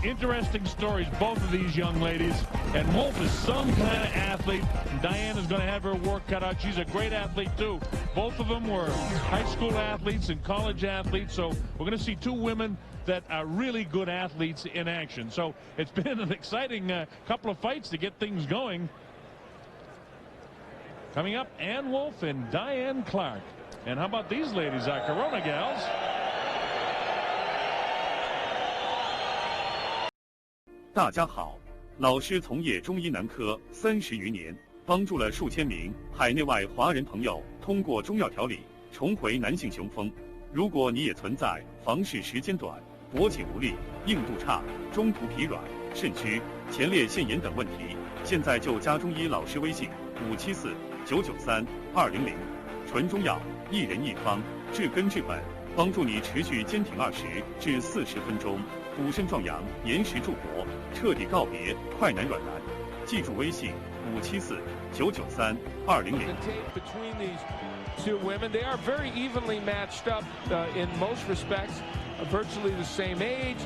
Interesting stories, both of these young ladies. And Wolf is some kind of athlete. Diane is going to have her work cut out. She's a great athlete, too. Both of them were high school athletes and college athletes. So we're going to see two women that are really good athletes in action. So it's been an exciting couple of fights to get things going. Coming up, Ann Wolf and Diane Clark. And how about these ladies, our Corona gals? 大家好，老师从业中医男科30余年，帮助了数千名海内外华人朋友通过中药调理重回男性雄风。如果你也存在房事时间短、勃起无力、硬度差、中途疲软、肾虚、前列腺炎等问题，现在就加中医老师微信574-993-200，纯中药，一人一方，治根治本，帮助你持续坚挺20至40分钟。 补肾壮阳，延时助勃，彻底告别快男软男。记住微信574-993-200。Between these two women, they are very evenly matched up in most respects. Virtually the same age,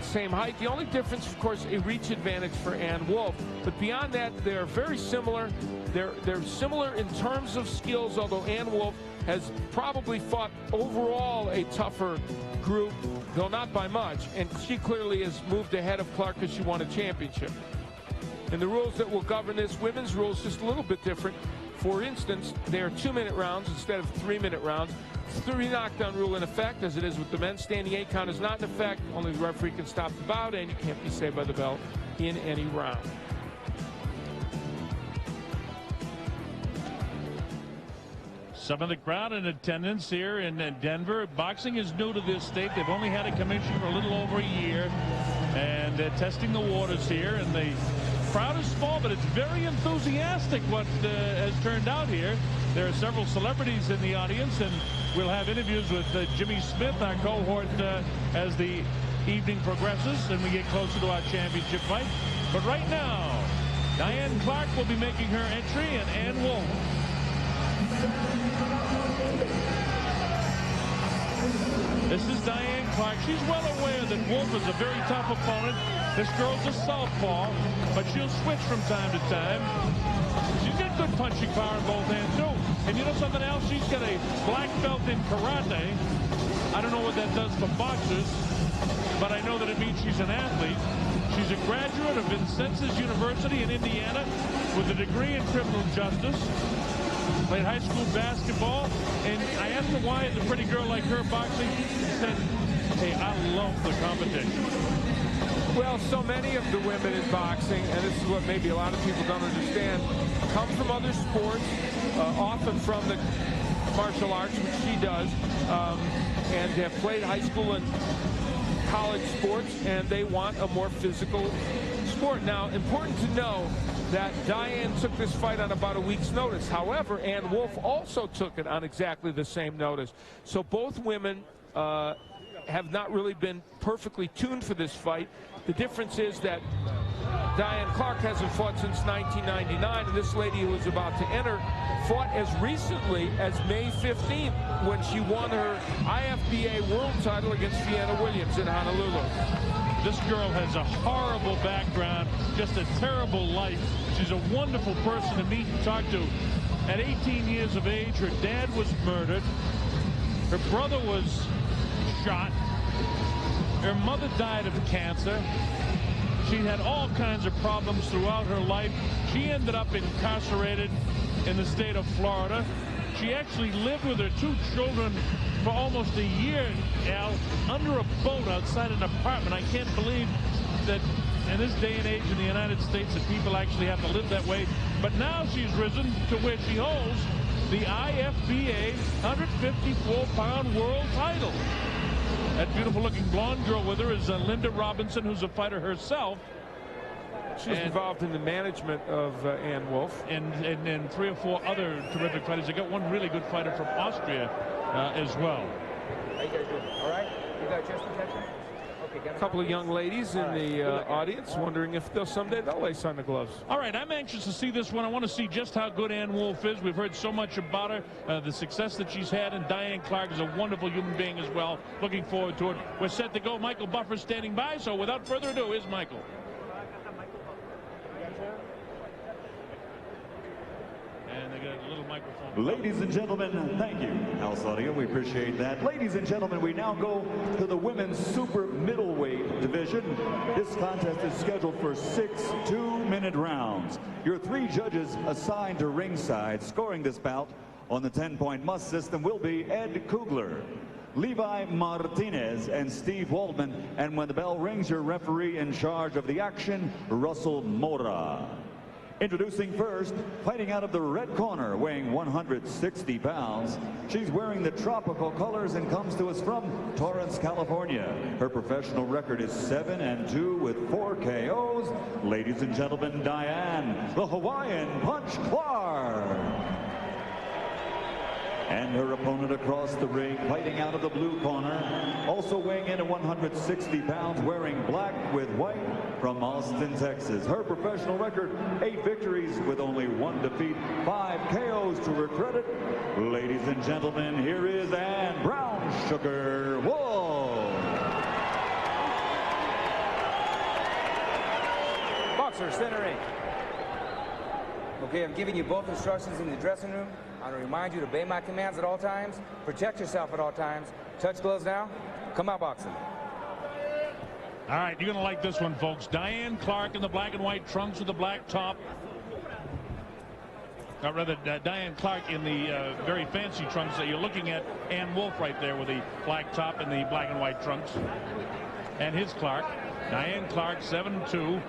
same height. The only difference, of course, a reach advantage for Ann Wolf. But beyond that, they're very similar. They're similar in terms of skills, although Ann Wolf has probably fought overall a tougher group, though not by much, and she clearly has moved ahead of Clark because she won a championship. And the rules that will govern this women's rules just a little bit different. For instance, they are 2-minute rounds instead of 3-minute rounds. 3 knockdown rule in effect, as it is with the men. Standing 8 count is not in effect. Only the referee can stop the bout, and you can't be saved by the bell in any round. Some of the crowd in attendance here in Denver. Boxing is new to this state. They've only had a commission for a little over a year, and they're testing the waters here. And the crowd is small, but it's very enthusiastic what has turned out here. There are several celebrities in the audience, and we'll have interviews with Jimmy Smith, our cohort, as the evening progresses and we get closer to our championship fight. But right now, Diane Clark will be making her entry, and Ann Wolf. This is Diane Clark. She's well aware that Wolf is a very tough opponent. This girl's a southpaw, but she'll switch from time to time. She's got good punching power in both hands, too. And you know something else? She's got a black belt in karate. I don't know what that does for boxers, but I know that it means she's an athlete. She's a graduate of Vincennes University in Indiana with a degree in criminal justice. Played high school basketball, and I asked her why is a pretty girl like her boxing. She said, hey, I love the competition. Well, so many of the women in boxing, and this is what maybe a lot of people don't understand, come from other sports, often from the martial arts, which she does, and have played high school and college sports, and they want a more physical sport. Now, important to know that Diane took this fight on about a week's notice. However, Ann Wolf also took it on exactly the same notice. So both women have not really been perfectly tuned for this fight. The difference is that Diane Clark hasn't fought since 1999, and this lady who is about to enter fought as recently as May 15th when she won her IFBA world title against Fiona Williams in Honolulu. This girl has a horrible background, just a terrible life. She's a wonderful person to meet and talk to. At 18 years of age, her dad was murdered. Her brother was shot. Her mother died of cancer. She had all kinds of problems throughout her life. She ended up incarcerated in the state of Florida. She actually lived with her 2 children for almost a year, Al, under a boat outside an apartment. I can't believe that in this day and age in the United States that people actually have to live that way. But now she's risen to where she holds the IFBA 154-pound world title. That beautiful-looking blonde girl with her is Linda Robinson, who's a fighter herself. She's involved in the management of Ann Wolf. And 3 or 4 other terrific fighters. They got one really good fighter from Austria as well. How you guys doing? All right? You got chest protection? a couple of young ladies in the audience wondering if someday they'll lace on the gloves. All right, I'm anxious to see this one. I want to see just how good Ann Wolfe is. We've heard so much about her, the success that she's had, and Diane Clark is a wonderful human being as well. Looking forward to it. We're set to go. Michael Buffer standing by, so without further ado, here's Michael. And they got a little microphone. Ladies and gentlemen, thank you, House Audio. We appreciate that. Ladies and gentlemen, we now go to the women's super middleweight division. This contest is scheduled for 6 two-minute rounds. Your 3 judges assigned to ringside scoring this bout on the 10-point must system will be Ed Kugler, Levi Martinez, and Steve Waldman. And when the bell rings, your referee in charge of the action, Russell Mora. Introducing first, fighting out of the red corner, weighing 160 pounds. She's wearing the tropical colors and comes to us from Torrance, California. Her professional record is 7-2 with 4 KOs. Ladies and gentlemen, Diane, the Hawaiian Punch Clark. And her opponent across the ring, fighting out of the blue corner, also weighing in at 160 pounds, wearing black with white, from Austin, Texas. Her professional record, 8 victories with only 1 defeat, 5 KOs to her credit. Ladies and gentlemen, here is Ann Brown Sugar Wolfe. Boxer, centering. Okay, I'm giving you both instructions in the dressing room. I want to remind you to obey my commands at all times, protect yourself at all times. Touch gloves now. Come out boxing. All right, you're going to like this one, folks. Diane Clark in the black and white trunks with the black top. Or rather, Diane Clark in the very fancy trunks that you're looking at. Ann Wolfe right there with the black top and the black and white trunks. And his Clark. Diane Clark, 7-2.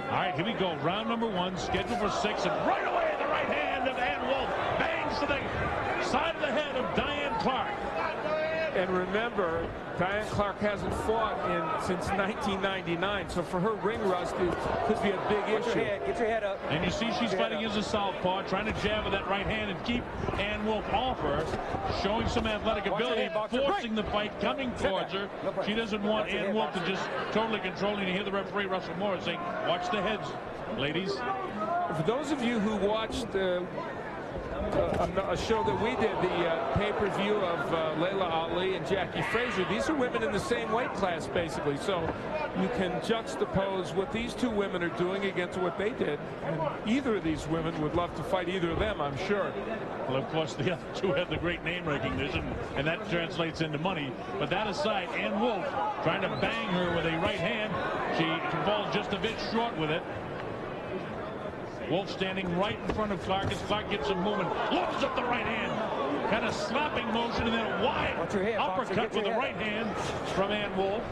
All right, here we go. Round number 1, scheduled for 6. And right away, the right hand of Ann Wolfe bangs to the side of the head of Diane Clark. And remember, Diane Clark hasn't fought since 1999, so for her ring rust, it could be a big issue. Get your head up. And you see she's fighting as a southpaw, trying to jab with that right hand and keep Ann Wolfe off her, showing some athletic ability, forcing the fight, coming towards her. She doesn't want Ann Wolfe to just totally control. And you hear the referee, Russell Moore, saying, watch the heads, ladies. For those of you who watched a show that we did, the pay-per-view of Layla Ali and Jackie Frazier, these are women in the same weight class, basically. So you can juxtapose what these 2 women are doing against what they did. And either of these women would love to fight either of them, I'm sure. Well, of course, the other 2 have the great name recognition, and that translates into money. But that aside, Ann Wolfe trying to bang her with a right hand. She falls just a bit short with it. Wolfe standing right in front of Clark as Clark gets some movement, loads up the right hand, kind of slapping motion, and then a wide uppercut with the right hand from Ann Wolfe.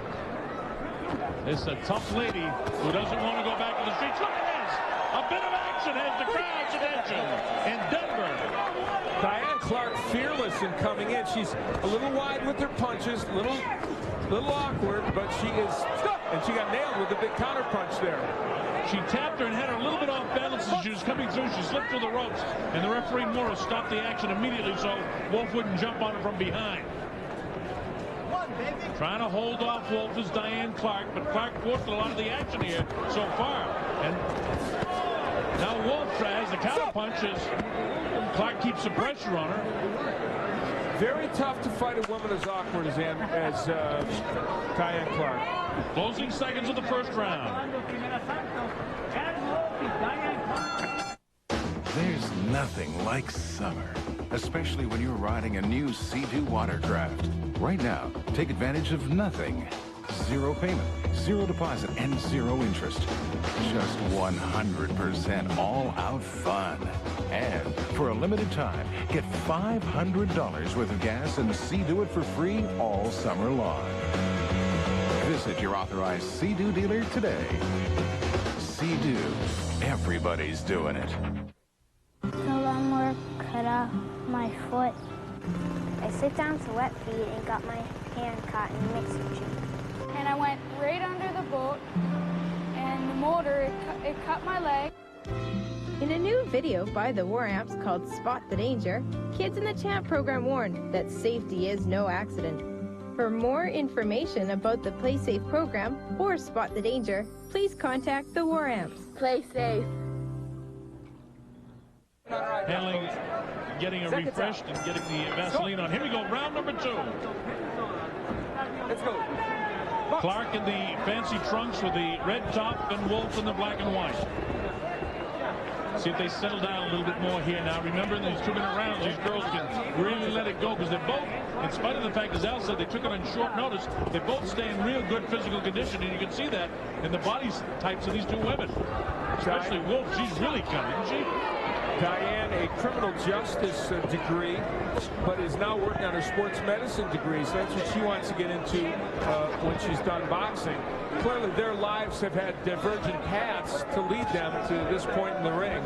This is a tough lady who doesn't want to go back to the streets. Look at this! A bit of action has the crowd's attention in Denver. Diane Clark fearless in coming in. She's a little wide with her punches, little awkward, but she is, and she got nailed with the big counter punch there. She tapped her and had her a little bit off balance as she was coming through. She slipped through the ropes, and the referee Morris stopped the action immediately so Wolfe wouldn't jump on her from behind. Trying to hold off Wolfe is Diane Clark, but Clark forced a lot of the action here so far. And now Wolfe tries the counter punches. Clark keeps the pressure on her. Very tough to fight a woman as awkward as Diane Clark. Closing seconds of the first round. There's nothing like summer, especially when you're riding a new Sea-Doo watercraft. Right now, take advantage of nothing. 0 payment, 0 deposit, and 0 interest. Just 100% all-out fun. And for a limited time, get $500 worth of gas and Sea-Doo it for free all summer long. Visit your authorized Sea-Doo dealer today. Sea-Doo, everybody's doing it. The lawnmower cut off my foot. I sit down to wet feet and got my hand caught in the mixer tube. And I went right under the boat, and the motor, it cut my leg. In a new video by the War Amps called Spot the Danger, kids in the Champ program warned that safety is no accident. For more information about the Play Safe program or Spot the Danger, please contact the War Amps. Play safe. Handling, getting a refreshed and getting the Vaseline on. Here we go, round number 2. Let's go. Clark in the fancy trunks with the red top and Wolf in the black and white. See if they settle down a little bit more here now. Remember, in these 2-minute rounds, these girls can really let it go because they're both, in spite of the fact, as Al said, they took it on short notice, they both stay in real good physical condition, and you can see that in the body types of these two women. Especially Wolf, she's really coming, isn't she? Diane, a criminal justice degree, but is now working on her sports medicine degree. So that's what she wants to get into when she's done boxing. Clearly, their lives have had divergent paths to lead them to this point in the ring.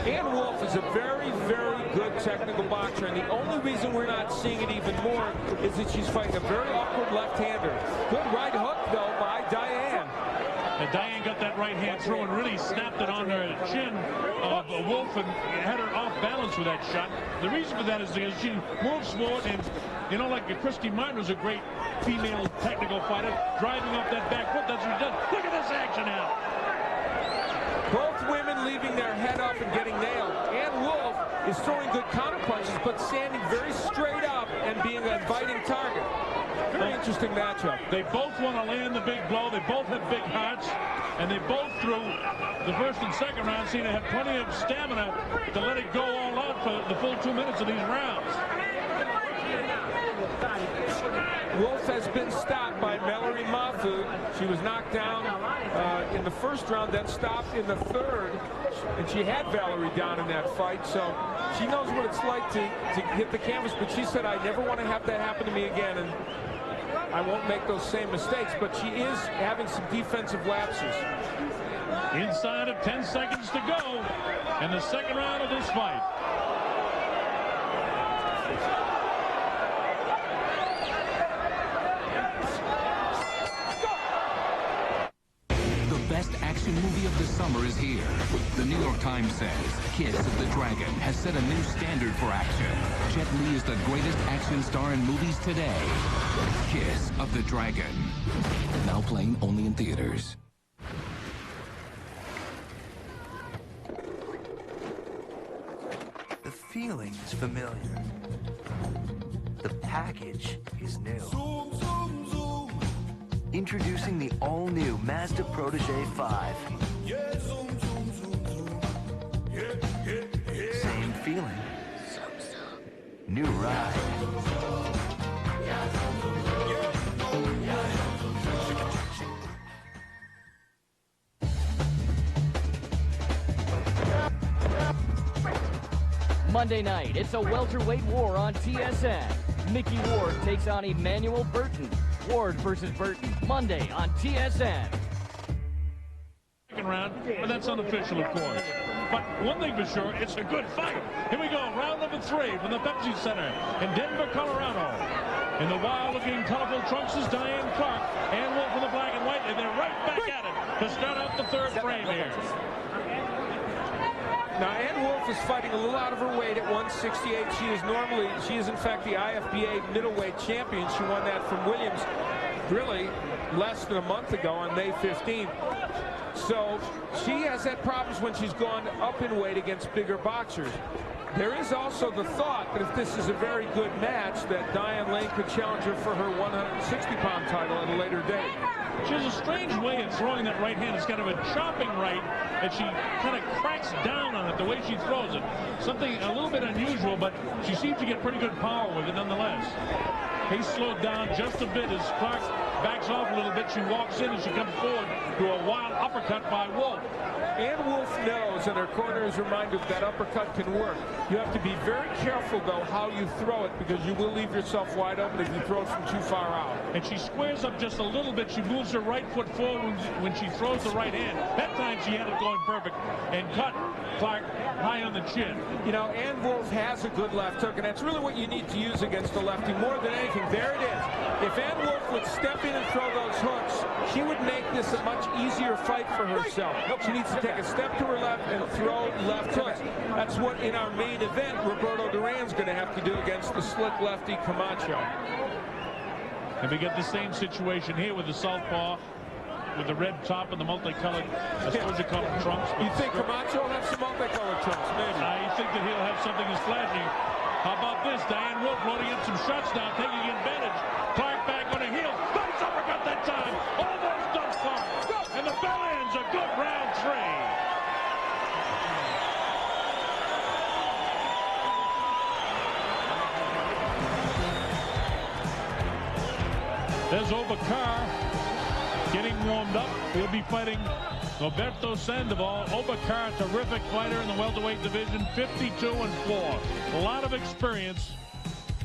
Ann Wolf is a very, very good technical boxer, and the only reason we're not seeing it even more is that she's fighting a very awkward left-hander. Good right hook, though, by Diane. And Diane got that right hand through and really snapped it on her chin of Wolf and had her off balance with that shot. The reason for that is because she moves forward, and you know, like Christy Miner's a great female technical fighter, driving off that back foot. That's what she does. Look at this action now. Both women leaving their head up and getting nailed. Ann Wolf is throwing good counter punches, but standing very straight up and being an inviting target. Very interesting matchup. They both want to land the big blow. They both have big hearts, and they both, through the first and second round, seem to have plenty of stamina to let it go all out for the full 2 minutes of these rounds. Wolf has been stopped by Mallory Mahfoud. She was knocked down in the first round, then stopped in the third, and she had Valerie down in that fight, so she knows what it's like to hit the canvas, but she said, I never want to have that happen to me again, and I won't make those same mistakes, but she is having some defensive lapses. Inside of 10 seconds to go in the second round of this fight. The best action movie of the summer is here. The New York Times says Kiss of the Dragon has set a new standard for action. Jet Li is the greatest action star in movies today. Kiss of the Dragon. Now playing only in theaters. The feeling is familiar. The package is new. Introducing the all-new Mazda Protege 5. Same feeling. New ride. Monday night, it's a welterweight war on TSN. Mickey Ward takes on Emmanuel Burton. Ward versus Burton, Monday on TSN. Second round, but that's unofficial, of course. But one thing for sure, it's a good fight. Here we go, round number 3 from the Pepsi Center in Denver, Colorado. In the wild-looking colorful trunks is Diane Clark. Ann Wolf in the black and white, and they're right back at it to start out the third frame here. Now, Ann Wolf is fighting a little out of her weight at 168. She is in fact the IFBA middleweight champion. She won that from Williams really less than a month ago on May 15th. So she has had problems when she's gone up in weight against bigger boxers. There is also the thought that if this is a very good match, that Diane Lane could challenge her for her 160-pound title at a later date. She has a strange way of throwing that right hand. It's kind of a chopping right, and she kind of cracks down on it the way she throws it. Something a little bit unusual, but she seems to get pretty good power with it nonetheless. Pace slowed down just a bit as Clark backs off a little bit. She walks in and she comes forward to a wild uppercut by Wolf. Ann Wolf knows, and her corner is reminded that uppercut can work. You have to be very careful, though, how you throw it, because you will leave yourself wide open if you throw it from too far out. And she squares up just a little bit. She moves her right foot forward when she throws the right hand. That time she had it going perfect and cut Clark high on the chin. You know, Ann Wolf has a good left hook, and that's really what you need to use against a lefty more than anything. There it is. If Ann Wolf would step in and throw those hooks, she would make this a much easier fight for herself. She needs to take a step to her left and throw left hooks. That's what, in our main event, Roberto Duran's going to have to do against the slick lefty Camacho. And we get the same situation here with the southpaw, with the red top and the multicolored, I suppose you call them trunks. You think Camacho will have some multicolored trunks? Maybe. I think that he'll have something as flashy. How about this? Diane Wolf loading in some shots now, taking advantage. Clark back on a heel. Nice uppercut that time. Almost dumps Clark. And the bell ends a good round 3. There's Obakar getting warmed up. He'll be fighting Roberto Sandoval. Obakar, terrific fighter in the welterweight division, 52-4. A lot of experience.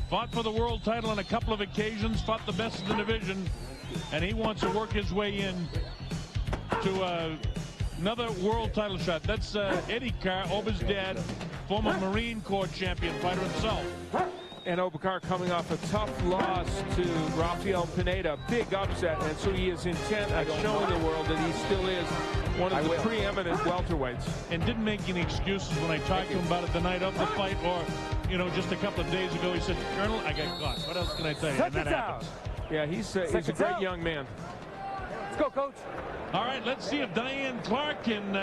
Fought for the world title on a couple of occasions, fought the best in the division, and he wants to work his way in to another world title shot. That's Eddie Carr, Oba's dad, former Marine Corps champion fighter himself. And Obakar coming off a tough loss to Rafael Pineda, big upset, and so he is intent at showing the world that he still is one of the preeminent welterweights. And didn't make any excuses when I talked to him about it the night of the fight, or, you know, just a couple of days ago. He said, Colonel, I got caught. What else can I tell you? And that happens. Yeah, he's a great young man. Let's go, Coach. All right, let's see if Diane Clark can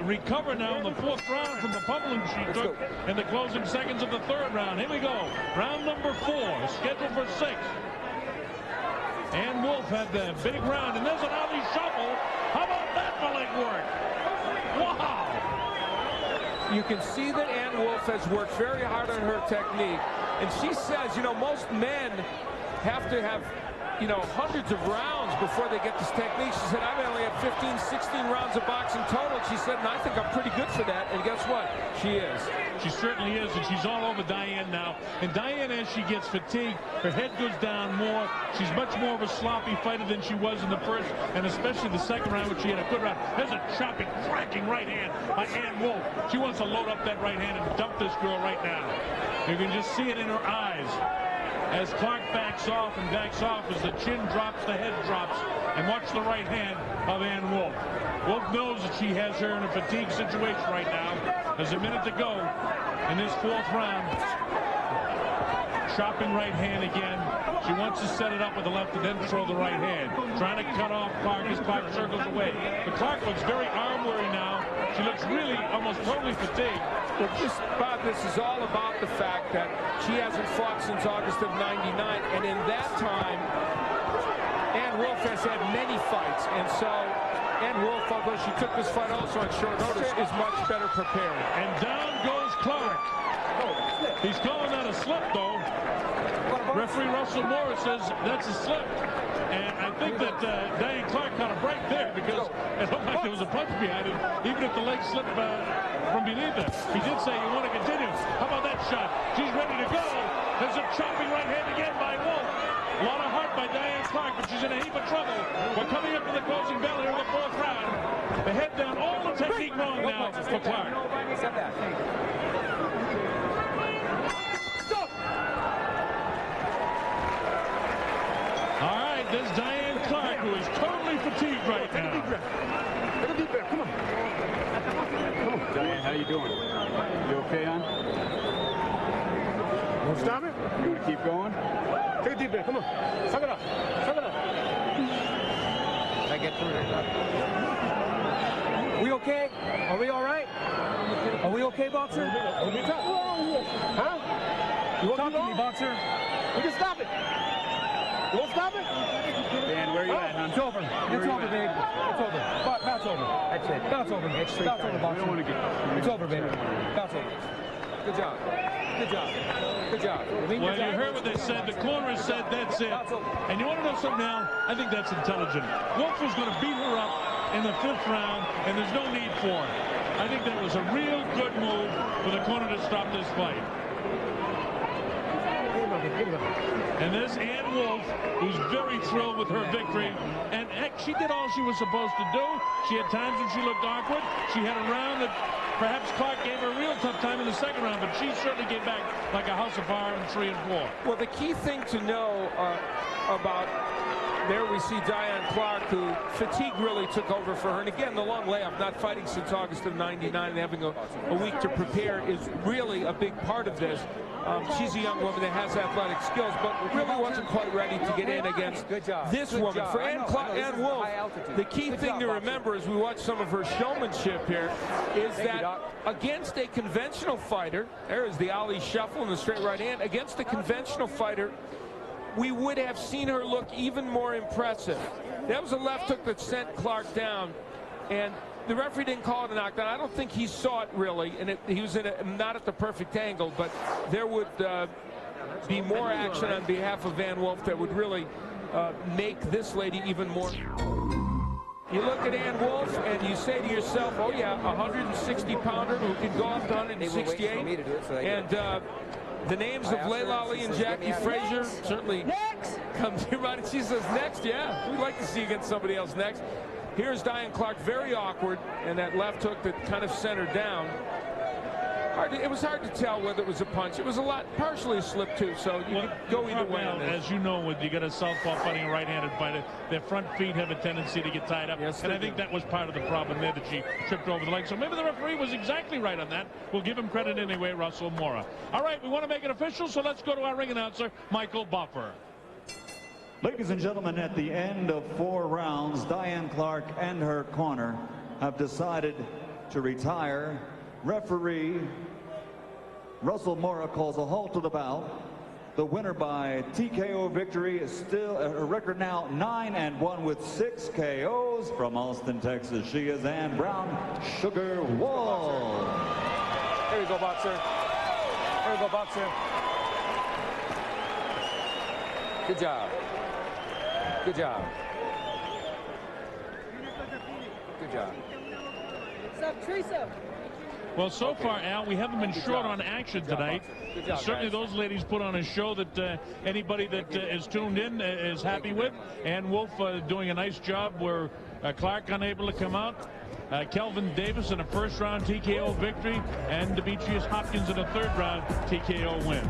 recover now in the 4th round from the pummeling she took in the closing seconds of the 3rd round. Here we go. Round number 4, scheduled for 6. Ann Wolf had the big round, and there's an Ali shuffle. How about that for leg work? Wow! You can see that Ann Wolf has worked very hard on her technique, and she says, you know, most men have to have, you know, hundreds of rounds before they get this technique. She said, I've only had 15, 16 rounds of boxing total. She said, and I think I'm pretty good for that. And guess what? She is. She certainly is, and she's all over Diane now. And Diane, as she gets fatigued, her head goes down more. She's much more of a sloppy fighter than she was in the first, and especially the second round, which she had a good round. There's a chopping, cracking right hand by Ann Wolf. She wants to load up that right hand and dump this girl right now. You can just see it in her eyes. As Clark backs off and backs off, as the chin drops, the head drops, and watch the right hand of Ann Wolf. Wolf knows that she has her in a fatigue situation right now. There's a minute to go in this 4th round. Chopping right hand again. She wants to set it up with the left and then throw the right hand. Trying to cut off Clark as Clark circles away. But Clark looks very arm-weary now. She looks really almost totally fatigued. Well, Bob, this is all about the fact that she hasn't fought since August of '99, and in that time, Ann Wolf has had many fights, and so Ann Wolf, although she took this fight also on short notice, is much better prepared. And down goes Clark. He's calling that a slip, though. Referee Russell Morris says that's a slip. And I think that Diane Clark caught a break there because it looked like there was a punch behind it, even if the leg slipped from beneath it. He did say, you want to continue. How about that shot? She's ready to go. There's a chopping right hand again by Wolf. A lot of heart by Diane Clark, but she's in a heap of trouble. We're coming up to the closing bell here in the 4th round. The head down, all the technique wrong now for Clark. Step back. All right, there's Diane Clark, who is totally fatigued right now. Take a deep breath. Come on. Come on. Diane, how you doing? You okay, hon? You want to stop it? You want to keep going? Take a deep breath. Come on. Suck it up. Suck it up. I get through there. We okay? Are we all right? Are we okay, boxer? Huh? You want to talk to me, boxer? We can stop it. You won't stop it? Dan, where are you at, hon? It's over. It's over, babe. It's over. Bounce over. That's it. Bounce over. Bounce over, boxer. We don't want to get... It's over, baby. Bounce over. Good job. Good job. Good job. Well, you heard what they said. The corner said that's it. And you want to know something now? I think that's intelligent. Wolf was going to beat her up in the 5th round, and there's no need for it. I think that was a real good move for the corner to stop this fight. And there's Ann Wolf, who's very thrilled with her victory. And heck, she did all she was supposed to do. She had times when she looked awkward. She had a round that perhaps Clark gave her a real tough time in the 2nd round, but she certainly came back like a house of fire in 3 and 4. Well, the key thing to know about, there we see Diane Clark, who fatigue really took over for her. And again, the long layoff, not fighting since August of '99 and having a week to prepare is really a big part of this. She's a young woman that has athletic skills, but really wasn't quite ready to get in against this woman. For Ann Wolf, the key thing to remember as we watch some of her showmanship here is that against a conventional fighter, there is the Ali shuffle and the straight right hand, against a conventional fighter, we would have seen her look even more impressive. That was a left hook that sent Clark down, and the referee didn't call it a knockdown. I don't think he saw it really, and he was in not at the perfect angle, but there would be more action on behalf of Van Wolf that would really make this lady even more. You look at Ann Wolf and you say to yourself, oh yeah, a 160-pounder who can go up to 168, and the names of Layla Ali and Jackie Frazier certainly come to mind. She says, next, yeah, we'd like to see against somebody else next. Here's Diane Clark, very awkward, and that left hook that kind of sent her down. It was hard to tell whether it was a punch. It was a lot, partially a slip too, so you could go either way. Well, as you know, when you got a southpaw fighting a right-handed fighter, their front feet have a tendency to get tied up. Yes, and I think that was part of the problem there, that she tripped over the leg. So maybe the referee was exactly right on that. We'll give him credit anyway, Russell Mora. All right, we want to make it official, so let's go to our ring announcer, Michael Buffer. Ladies and gentlemen, at the end of 4 rounds, Diane Clark and her corner have decided to retire. Referee Russell Mora calls a halt to the bout. The winner by TKO victory is still a record now 9-1 with 6 KOs. From Austin, Texas, she is Ann Brown Sugar Wall. Here we go, boxer. Here we go, boxer. Good job. Good job. Good job. What's up, Teresa? Well, so far, Al, we haven't been short on action tonight. Certainly those ladies put on a show that anybody that is tuned in is happy with. And Wolf doing a nice job where Clark unable to come out. Kelvin Davis in a first-round TKO victory, and Demetrius Hopkins in a third-round TKO win.